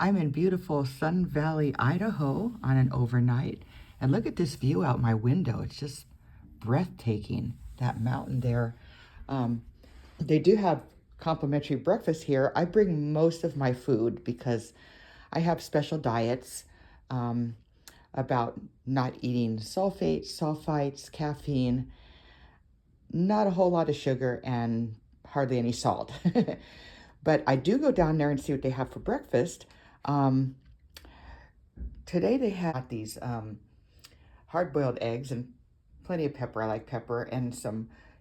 I'm in beautiful Sun Valley, Idaho on an overnight. And look at this view out my window. It's just breathtaking, that mountain there. Um, they do have complimentary breakfast here. I bring most of my food because I have special diets um, about not eating sulfites, caffeine, not a whole lot of sugar, and hardly any salt. But I do go down there and see what they have for breakfast. Um, Today they had these hard-boiled eggs and plenty of pepper. I like pepper, and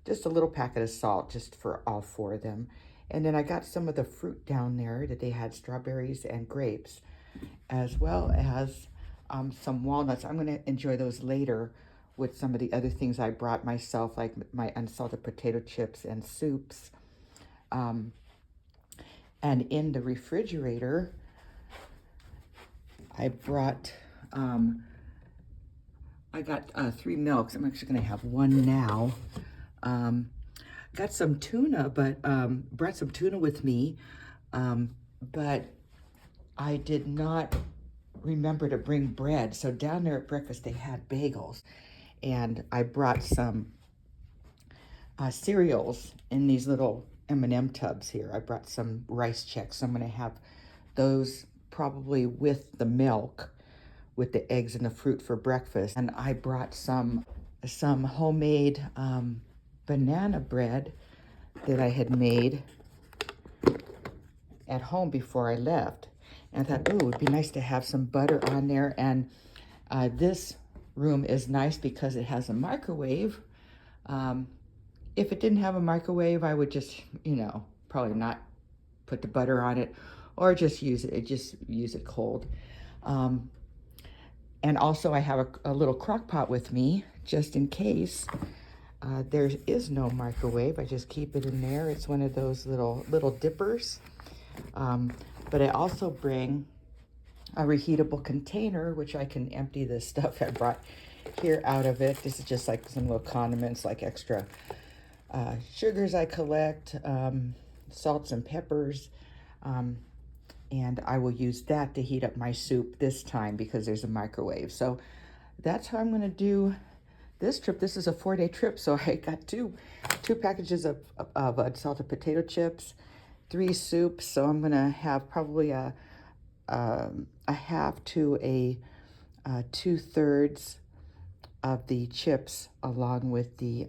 just a little packet of salt just for all four of them. And then I got some of the fruit down there that they had, strawberries and grapes, as well as some walnuts. I'm going to enjoy those later with some of the other things I brought myself, like my unsalted potato chips and soups. And in the refrigerator, I brought, I got 3 milks. I'm actually going to have one now. Got some tuna, but brought some tuna with me. But I did not remember to bring bread. So down there at breakfast, they had bagels. And I brought some cereals in these little M&M tubs here. I brought some Rice Chex. So I'm going to have those probably with the milk, with the eggs and the fruit for breakfast. And I brought some homemade banana bread that I had made at home before I left. And I thought, oh, it would be nice to have some butter on there. And this room is nice because it has a microwave. If it didn't have a microwave, I would just, probably not put the butter on it, or just use it cold. And also I have a little crock pot with me, just in case there is no microwave. I just keep it in there. It's one of those little dippers. But I also bring a reheatable container, which I can empty the stuff I brought here out of it. This is just like some little condiments, like extra sugars I collect, salts and peppers. And I will use that to heat up my soup this time because there's a microwave. So that's how I'm going to do this trip. This is a 4-day trip, so I got two packages of salted potato chips, 3 soups. So I'm going to have probably a half to a 2/3 of the chips along with the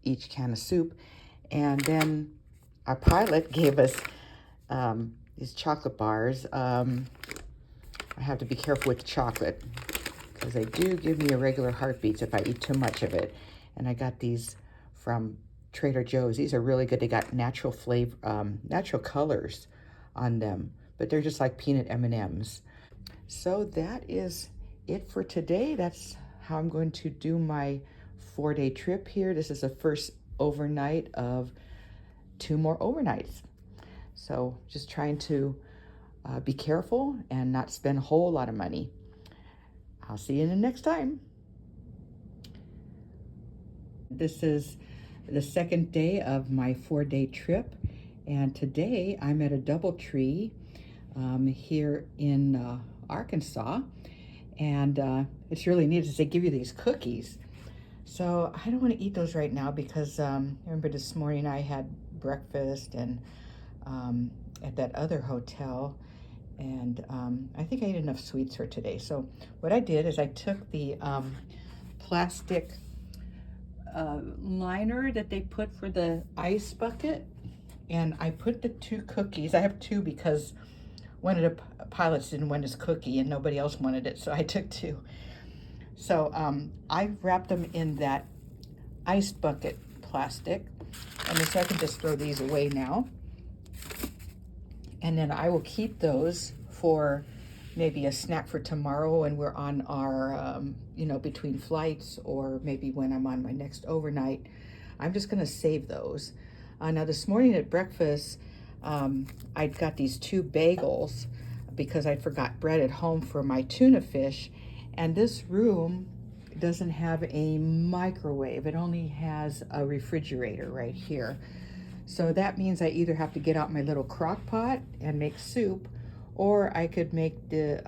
each can of soup. And then our pilot gave us these chocolate bars. I have to be careful with the chocolate because they do give me irregular heartbeats if I eat too much of it. And I got these from Trader Joe's. These are really good. They got natural flavor, natural colors on them, but they're just like peanut M&Ms. So that is it for today. That's how I'm going to do my 4-day trip here. This is the first overnight of 2 more overnights. So just trying to be careful and not spend a whole lot of money. I'll see you in the next time. This is the 2nd day of my 4-day trip. And today I'm at a DoubleTree here in Arkansas. And it's really neat as they give you these cookies. So I don't want to eat those right now because remember this morning I had breakfast and at that other hotel, and I think I ate enough sweets for today. So what I did is I took the plastic liner that they put for the ice bucket, and I put the 2 cookies. I have 2 because one of the pilots didn't want his cookie and nobody else wanted it, so I took 2. So I wrapped them in that ice bucket plastic, and so I can just throw these away now. And then I will keep those for maybe a snack for tomorrow when we're on our, between flights, or maybe when I'm on my next overnight. I'm just gonna save those. Now this morning at breakfast, I got these 2 bagels because I forgot bread at home for my tuna fish. And this room doesn't have a microwave. It only has a refrigerator right here. So that means I either have to get out my little crock pot and make soup, or I could make the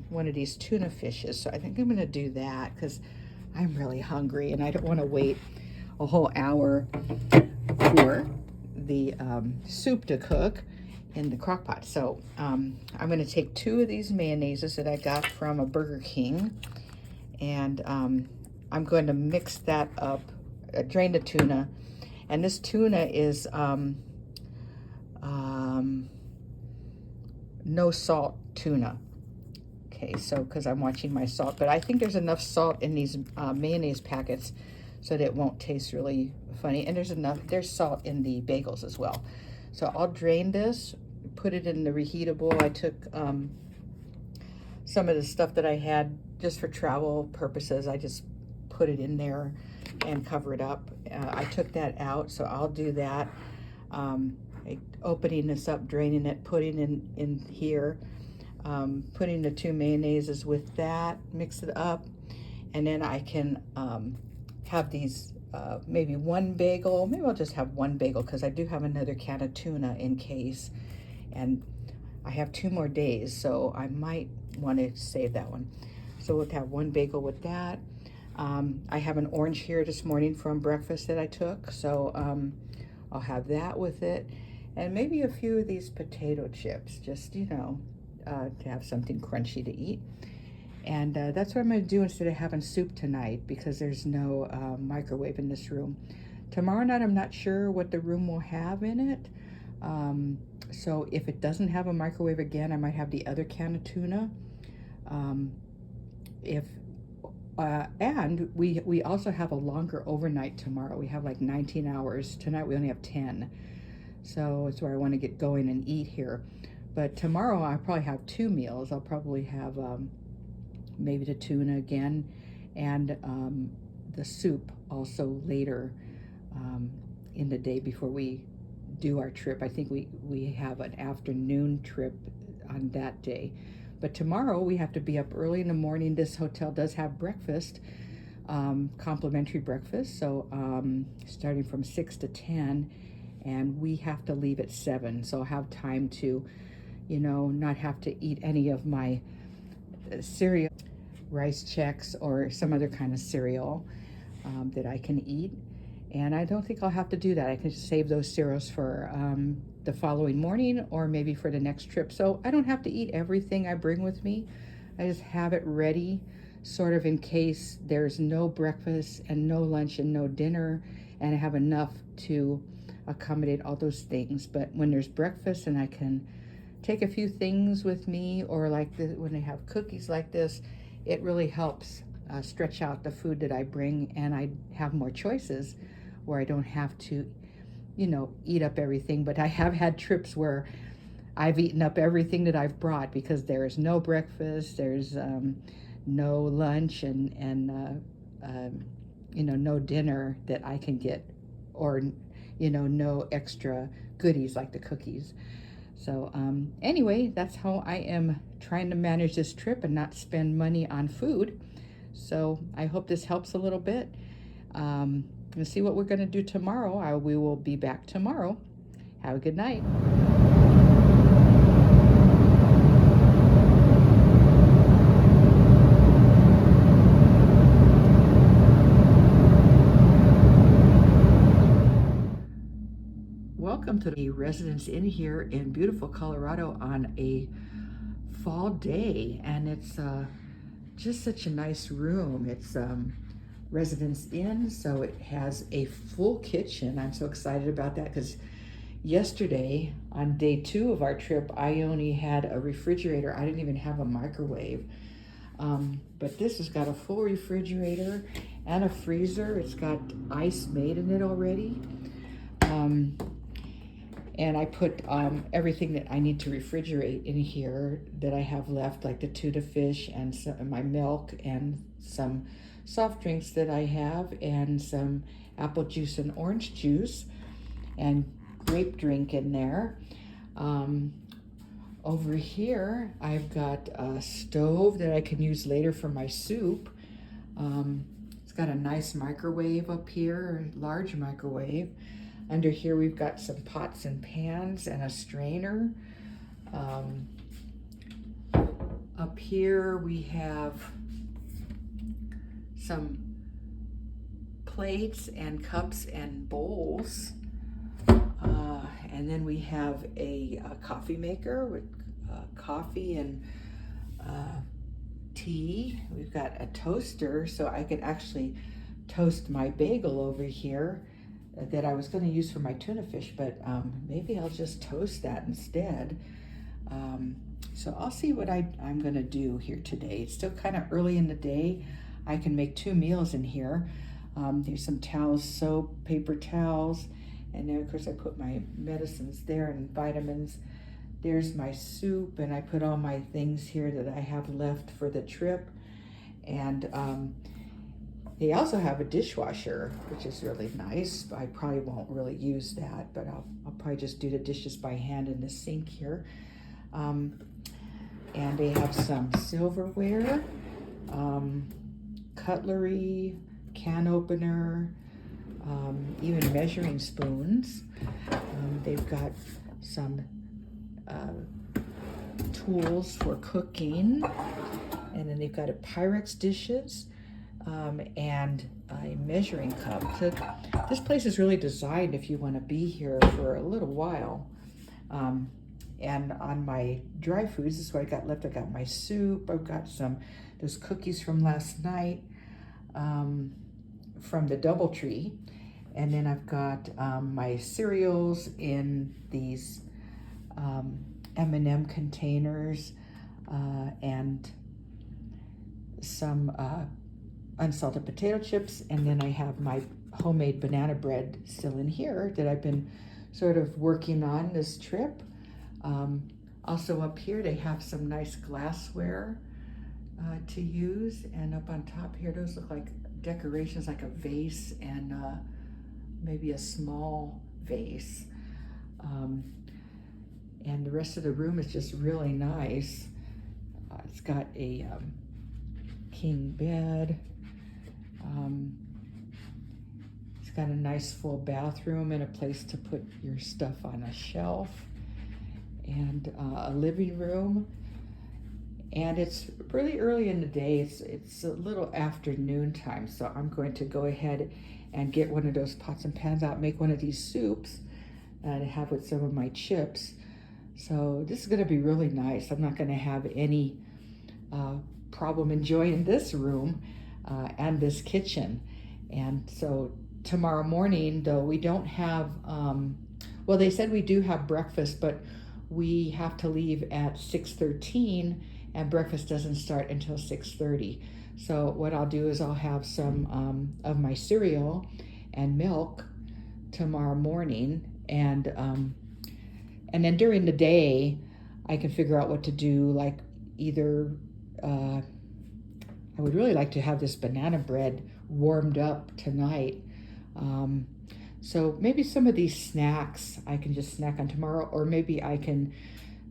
one of these tuna fishes. So I think I'm gonna do that because I'm really hungry and I don't want to wait a whole hour for the soup to cook in the crock pot. So I'm going to take 2 of these mayonnaises that I got from a Burger King, and I'm going to mix that up, drain the tuna, and this tuna is no salt tuna. Okay, so because I'm watching my salt, but I think there's enough salt in these mayonnaise packets so that it won't taste really funny. And there's salt in the bagels as well. So I'll drain this, put it in the reheatable. I took some of the stuff that I had just for travel purposes. I just put it in there and cover it up. I took that out, so I'll do that. Opening this up, draining it, putting in here. Putting the 2 mayonnaises with that, mix it up, and then I can have these, maybe 1 bagel. Maybe I'll just have 1 bagel because I do have another can of tuna in case, and I have 2 more days, so I might want to save that one. So we'll have 1 bagel with that. I have an orange here this morning from breakfast that I took, so I'll have that with it, and maybe a few of these potato chips, just, you know, to have something crunchy to eat. And that's what I'm going to do instead of having soup tonight, because there's no microwave in this room. Tomorrow night, I'm not sure what the room will have in it. So if it doesn't have a microwave again, I might have the other can of tuna. And we also have a longer overnight tomorrow. We have like 19 hours. Tonight we only have 10. So it's where I want to get going and eat here. But tomorrow I'll probably have 2 meals. I'll probably have maybe the tuna again, and the soup also later in the day before we do our trip. I think we have an afternoon trip on that day. But tomorrow we have to be up early in the morning. This hotel does have breakfast, complimentary breakfast. So starting from 6 to 10, and we have to leave at 7. So I'll have time to, you know, not have to eat any of my cereal, Rice Chex or some other kind of cereal that I can eat. And I don't think I'll have to do that. I can just save those cereals for the following morning or maybe for the next trip. So I don't have to eat everything I bring with me. I just have it ready, sort of in case there's no breakfast and no lunch and no dinner, and I have enough to accommodate all those things. But when there's breakfast and I can take a few things with me, or like when they have cookies like this, it really helps stretch out the food that I bring, and I have more choices where I don't have to, you know, eat up everything. But I have had trips where I've eaten up everything that I've brought because there's no breakfast, there's no lunch, and you know, no dinner that I can get, or, you know, no extra goodies like the cookies. So anyway, that's how I am trying to manage this trip and not spend money on food. So I hope this helps a little bit. Let's see what we're going to do tomorrow. We will be back tomorrow. Have a good night. Welcome to the Residence Inn here in beautiful Colorado on a fall day, and it's just such a nice room. It's Residence Inn, so it has a full kitchen. I'm so excited about that because yesterday on day 2 of our trip, I only had a refrigerator. I didn't even have a microwave. But this has got a full refrigerator and a freezer. It's got ice made in it already. And I put everything that I need to refrigerate in here that I have left, like the tuna fish and my milk and some soft drinks that I have, and some apple juice and orange juice and grape drink in there. Over here, I've got a stove that I can use later for my soup. It's got a nice microwave up here, a large microwave. Under here, we've got some pots and pans and a strainer. here we have some plates and cups and bowls. And then we have a coffee maker with coffee and tea. We've got a toaster, so I can actually toast my bagel over here that I was going to use for my tuna fish, but maybe I'll just toast that instead. So I'll see what I'm going to do here today. It's still kind of early in the day. I can make 2 meals in here. There's some towels, soap, paper towels, and then of course I put my medicines there and vitamins. There's my soup, and I put all my things here that I have left for the trip. And they also have a dishwasher, which is really nice. I probably won't really use that, but I'll probably just do the dishes by hand in the sink here. And they have some silverware, cutlery, can opener, even measuring spoons. They've got some tools for cooking, and then they've got a Pyrex dishes and a measuring cup. So this place is really designed if you want to be here for a little while. And on my dry foods, this is what I got left. I got my soup. I've got those cookies from last night from the DoubleTree. And then I've got my cereals in these M&M containers and some unsalted potato chips. And then I have my homemade banana bread still in here that I've been sort of working on this trip. Also up here, they have some nice glassware to use. And up on top here, those look like decorations, like a vase and maybe a small vase. And the rest of the room is just really nice. It's got a king bed. It's got a nice full bathroom and a place to put your stuff on a shelf, and a living room. And it's really early in the day. It's a little afternoon time, so I'm going to go ahead and get one of those pots and pans out, make one of these soups to have with some of my chips. So this is going to be really nice. I'm not going to have any problem enjoying this room and this kitchen. And so tomorrow morning, though, we don't have, well, they said we do have breakfast, but we have to leave at 6:13, and breakfast doesn't start until 6:30. So what I'll do is I'll have some of my cereal and milk tomorrow morning, and then during the day, I can figure out what to do. Like either, I would really like to have this banana bread warmed up tonight. So maybe some of these snacks I can just snack on tomorrow, or maybe I can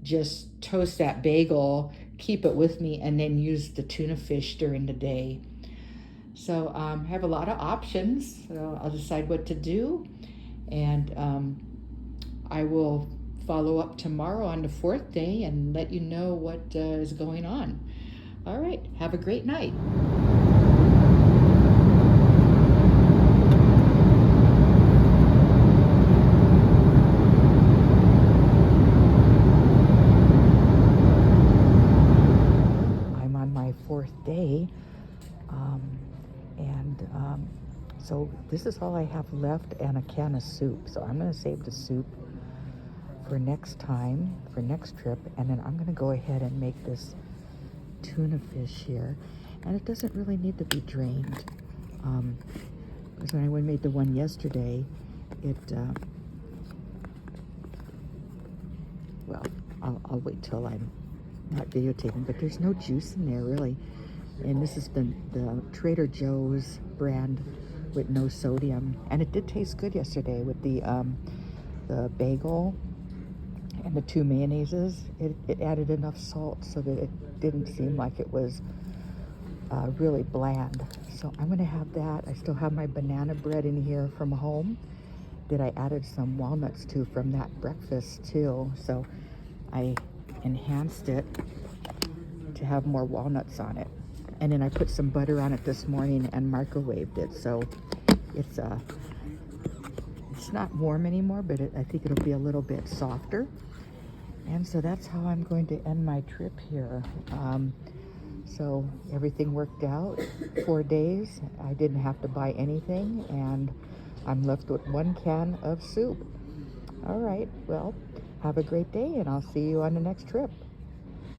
just toast that bagel, keep it with me, and then use the tuna fish during the day. So I have a lot of options, so I'll decide what to do, and I will follow up tomorrow on the 4th day and let you know what is going on. All right, have a great night. I'm on my 4th day, so this is all I have left, and a can of soup. So I'm going to save the soup for next time, for next trip, and then I'm going to go ahead and make this tuna fish here. And it doesn't really need to be drained, because when I made the one yesterday, well, I'll wait till I'm not videotaping, but there's no juice in there really. And this is the Trader Joe's brand with no sodium, and it did taste good yesterday with the bagel and the 2 mayonnaises. It added enough salt so that it didn't seem like it was really bland. So I'm gonna have that. I still have my banana bread in here from home that I added some walnuts to from that breakfast too. So I enhanced it to have more walnuts on it. And then I put some butter on it this morning and microwaved it, so it's not warm anymore, but I think it'll be a little bit softer. And so that's how I'm going to end my trip here. So everything worked out. 4 days, I didn't have to buy anything, and I'm left with 1 can of soup. All right, well, have a great day, and I'll see you on the next trip.